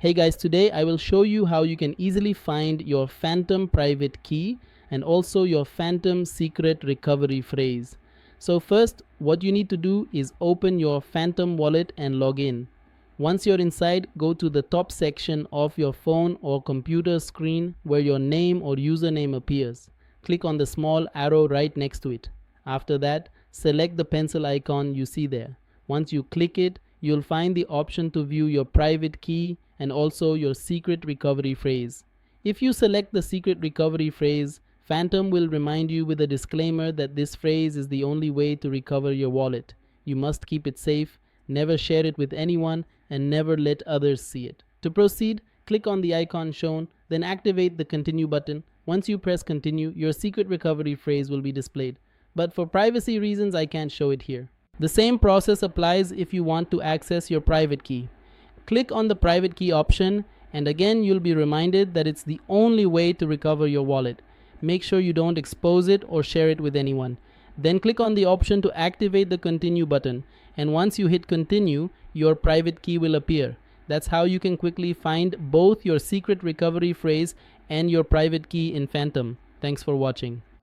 Hey guys, today I will show you how you can easily find your phantom private key and also your phantom secret recovery phrase. So first, what you need to do is open your phantom wallet and log in. Once you're inside, go to the top section of your phone or computer screen where your name or username appears. Click on the small arrow right next to it. After that, select the pencil icon you see there. Once you click it, you'll find the option to view your private key and also your secret recovery phrase. If you select the secret recovery phrase, Phantom will remind you with a disclaimer that this phrase is the only way to recover your wallet. You must keep it safe, never share it with anyone, and never let others see it. To proceed, click on the icon shown, then activate the continue button. Once you press continue, your secret recovery phrase will be displayed. But for privacy reasons, I can't show it here. The same process applies if you want to access your private key. Click on the private key option and again you'll be reminded that it's the only way to recover your wallet. Make sure you don't expose it or share it with anyone. Then click on the option to activate the continue button, and once you hit continue, your private key will appear. That's how you can quickly find both your secret recovery phrase and your private key in Phantom. Thanks for watching.